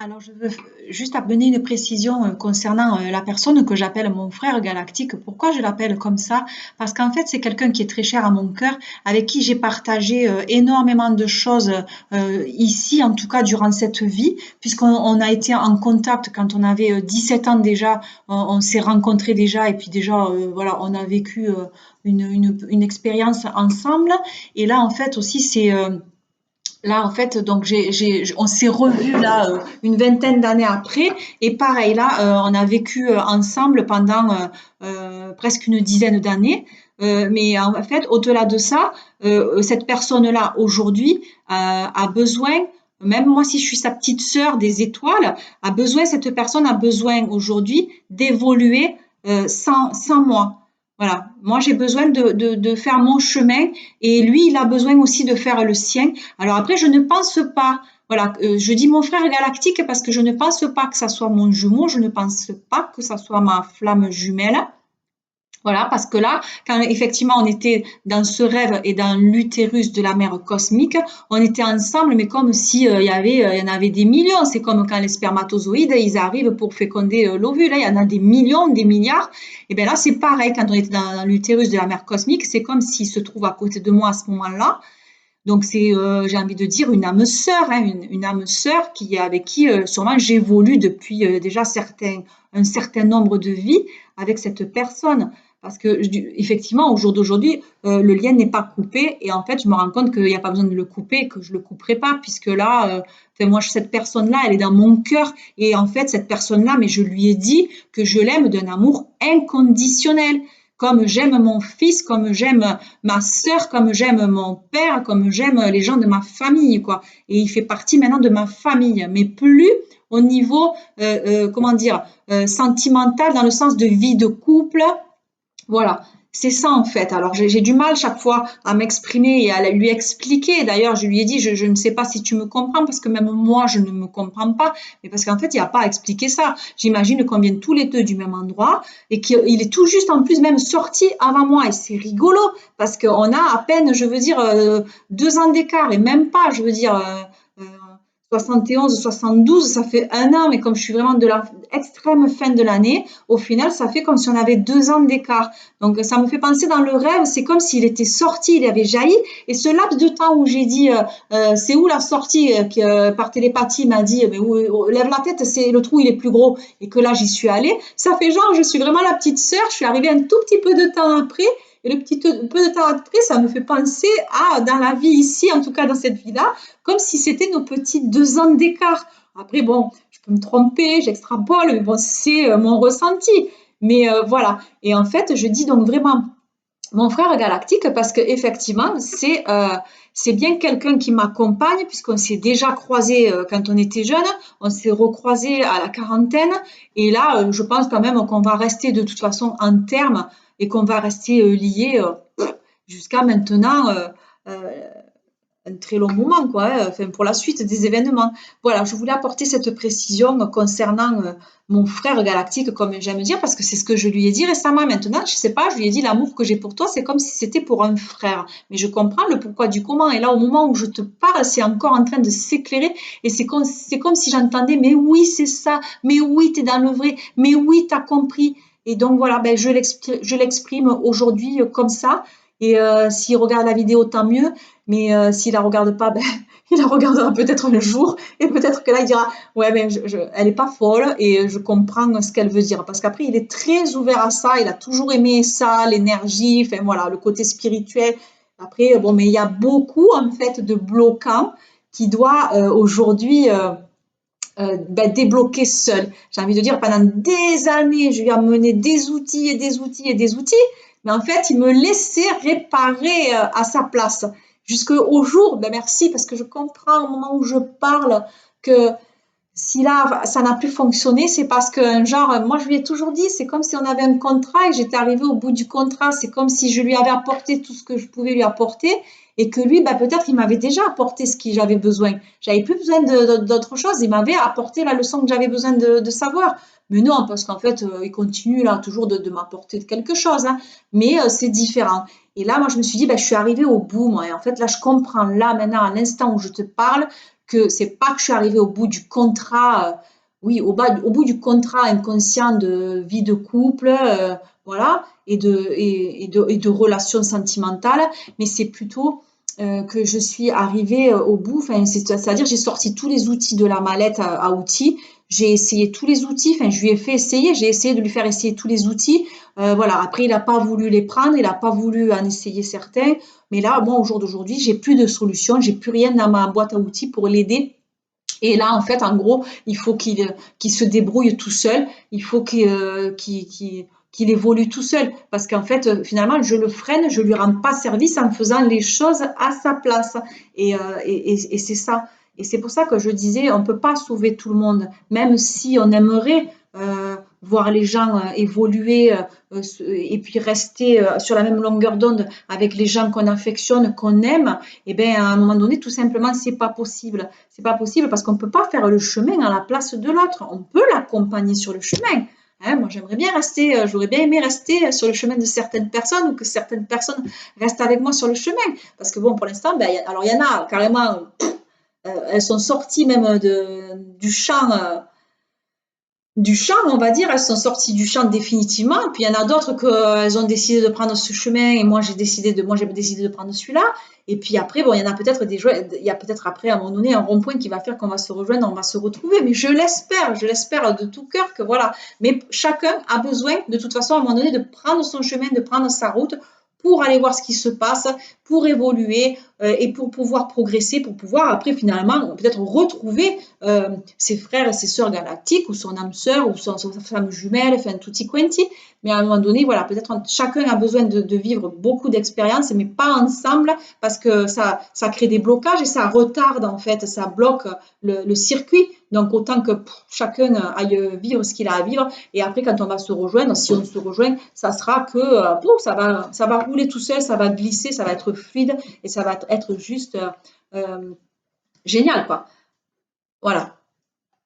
Alors, je veux juste amener une précision concernant la personne que j'appelle mon frère galactique. Pourquoi je l'appelle comme ça? Parce qu'en fait, c'est quelqu'un qui est très cher à mon cœur, avec qui j'ai partagé énormément de choses ici, en tout cas durant cette vie, puisqu'on a été en contact quand on avait 17 ans déjà, on s'est rencontrés déjà, et puis déjà, voilà, on a vécu une expérience ensemble. Et là, en fait, aussi, c'est là, en fait, donc on s'est revus là une vingtaine d'années après, et pareil là, on a vécu ensemble pendant presque une dizaine d'années. Mais en fait, au-delà de ça, cette personne-là aujourd'hui a besoin, même moi si je suis sa petite sœur des étoiles, a besoin, cette personne a besoin aujourd'hui d'évoluer sans moi. Voilà, moi j'ai besoin de faire mon chemin et lui il a besoin aussi de faire le sien. Alors après, je ne pense pas, voilà, je dis mon frère galactique parce que je ne pense pas que ça soit mon jumeau, je ne pense pas que ça soit ma flamme jumelle. Voilà, parce que là, quand effectivement on était dans ce rêve et dans l'utérus de la mère cosmique, on était ensemble, mais comme si il y en avait des millions. C'est comme quand les spermatozoïdes, ils arrivent pour féconder l'ovule. Là, il y en a des millions, des milliards. Et bien là, c'est pareil. Quand on était dans l'utérus de la mère cosmique, c'est comme s'il se trouve à côté de moi à ce moment-là. Donc c'est, j'ai envie de dire, une âme sœur, hein, une âme sœur avec qui sûrement j'évolue depuis déjà un certain nombre de vies avec cette personne. Parce que effectivement, au jour d'aujourd'hui, le lien n'est pas coupé et en fait, je me rends compte qu'il n'y a pas besoin de le couper, que je le couperai pas, puisque là, enfin, moi, cette personne-là, elle est dans mon cœur et en fait, cette personne-là, mais je lui ai dit que je l'aime d'un amour inconditionnel, comme j'aime mon fils, comme j'aime ma sœur, comme j'aime mon père, comme j'aime les gens de ma famille, quoi. Et il fait partie maintenant de ma famille, mais plus au niveau, comment dire, sentimental, dans le sens de vie de couple. Voilà, c'est ça en fait. Alors j'ai du mal chaque fois à m'exprimer et à lui expliquer. D'ailleurs, je lui ai dit, je ne sais pas si tu me comprends, parce que même moi, je ne me comprends pas. Mais parce qu'en fait, il n'y a pas à expliquer ça. J'imagine qu'on vient tous les deux du même endroit et qu'il est tout juste en plus même sorti avant moi. Et c'est rigolo parce qu'on a à peine, je veux dire, 2 ans d'écart et même pas, je veux dire, euh, 71, 72, ça fait un an, mais comme je suis vraiment de la extrême fin de l'année, au final, ça fait comme si on avait 2 ans d'écart. Donc, ça me fait penser dans le rêve, c'est comme s'il était sorti, il avait jailli. Et ce laps de temps où j'ai dit, c'est où la sortie, par télépathie, m'a dit, lève la tête, c'est le trou, il est plus gros. Et que là, j'y suis allée. Ça fait genre, je suis vraiment la petite sœur. Je suis arrivée un tout petit peu de temps après. Et le petit peu de temps après, ça me fait penser à, dans la vie ici, en tout cas dans cette vie-là, comme si c'était nos petits 2 ans d'écart. Après, bon, je peux me tromper, j'extrapole, mais bon, c'est mon ressenti. Mais voilà. Et en fait, je dis donc vraiment mon frère galactique parce que effectivement, c'est bien quelqu'un qui m'accompagne puisqu'on s'est déjà croisé quand on était jeune, on s'est recroisé à la quarantaine et là, je pense quand même qu'on va rester de toute façon en terme et qu'on va rester liés jusqu'à maintenant. Euh, un très long moment, quoi, hein, enfin, pour la suite des événements. Voilà, je voulais apporter cette précision concernant mon frère galactique, comme j'aime dire, parce que c'est ce que je lui ai dit récemment. Maintenant, je sais pas, je lui ai dit l'amour que j'ai pour toi, c'est comme si c'était pour un frère. Mais je comprends le pourquoi du comment. Et là, au moment où je te parle, c'est encore en train de s'éclairer. Et c'est comme si j'entendais, mais oui, c'est ça. Mais oui, t'es dans le vrai. Mais oui, t'as compris. Et donc voilà, ben, je l'exprime aujourd'hui comme ça. Et s'il regarde la vidéo, tant mieux. Mais s'il la regarde pas, ben, il la regardera peut-être un jour et peut-être que là il dira ouais ben elle est pas folle et je comprends ce qu'elle veut dire parce qu'après il est très ouvert à ça, il a toujours aimé ça, l'énergie, enfin voilà le côté spirituel. Après bon mais il y a beaucoup en fait de bloquants qui doit aujourd'hui ben, débloquer seul. J'ai envie de dire pendant des années je lui ai amené des outils et des outils et des outils, mais en fait il me laissait réparer à sa place jusqu'au jour, ben merci, parce que je comprends au moment où je parle que si là, ça n'a plus fonctionné, c'est parce que, genre, moi, je lui ai toujours dit, c'est comme si on avait un contrat et j'étais arrivée au bout du contrat. C'est comme si je lui avais apporté tout ce que je pouvais lui apporter et que lui, bah, peut-être, il m'avait déjà apporté ce que j'avais besoin. J'avais plus besoin d'autre chose. Il m'avait apporté la leçon que j'avais besoin de savoir. Mais non, parce qu'en fait, il continue là toujours de m'apporter quelque chose, hein. Mais c'est différent. Et là, moi, je me suis dit, bah, je suis arrivée au bout, moi. Et en fait, là, je comprends, là, maintenant, à l'instant où je te parle, que c'est pas que je suis arrivée au bout du contrat, oui, au bout du contrat inconscient de vie de couple, voilà, et de relations sentimentales, mais c'est plutôt que je suis arrivée au bout, enfin, c'est-à-dire j'ai sorti tous les outils de la mallette à outils, j'ai essayé tous les outils, enfin, je lui ai fait essayer, j'ai essayé de lui faire essayer tous les outils, voilà. Après, il n'a pas voulu les prendre, il n'a pas voulu en essayer certains, mais là, moi, au jour d'aujourd'hui, j'ai plus de solution, j'ai plus rien dans ma boîte à outils pour l'aider. Et là, en fait, en gros, il faut qu'il se débrouille tout seul. Il faut qu'il évolue tout seul. Parce qu'en fait, finalement, je le freine, je lui rends pas service en faisant les choses à sa place. Et c'est ça. Et c'est pour ça que je disais, on peut pas sauver tout le monde, même si on aimerait voir les gens évoluer et puis rester sur la même longueur d'onde avec les gens qu'on affectionne, qu'on aime. Et bien, à un moment donné, tout simplement, c'est pas possible. C'est pas possible parce qu'on ne peut pas faire le chemin à la place de l'autre. On peut l'accompagner sur le chemin. Hein, moi, j'aimerais bien rester, j'aurais bien aimé rester sur le chemin de certaines personnes ou que certaines personnes restent avec moi sur le chemin. Parce que bon, pour l'instant, ben, alors il y en a carrément, elles sont sorties même du champ, on va dire, elles sont sorties du champ définitivement. Et puis il y en a d'autres qu'elles ont décidé de prendre ce chemin et moi j'ai décidé de prendre celui-là. Et puis après, bon, il y en a peut-être il y a peut-être après à un moment donné un rond-point qui va faire qu'on va se rejoindre, on va se retrouver. Mais je l'espère de tout cœur que voilà. Mais chacun a besoin, de toute façon, à un moment donné, de prendre son chemin, de prendre sa route pour aller voir ce qui se passe, pour évoluer et pour pouvoir progresser, pour pouvoir après finalement peut-être retrouver ses frères et ses sœurs galactiques ou son âme sœur ou sa femme jumelle, enfin tutti quanti. Mais à un moment donné, voilà, peut-être chacun a besoin de vivre beaucoup d'expériences, mais pas ensemble parce que ça crée des blocages et ça retarde en fait, ça bloque le circuit. Donc autant que chacun aille vivre ce qu'il a à vivre. Et après, quand on va se rejoindre, si on se rejoint, ça sera que ça va rouler tout seul, ça va glisser, ça va être fluide et ça va être juste génial, quoi. Voilà.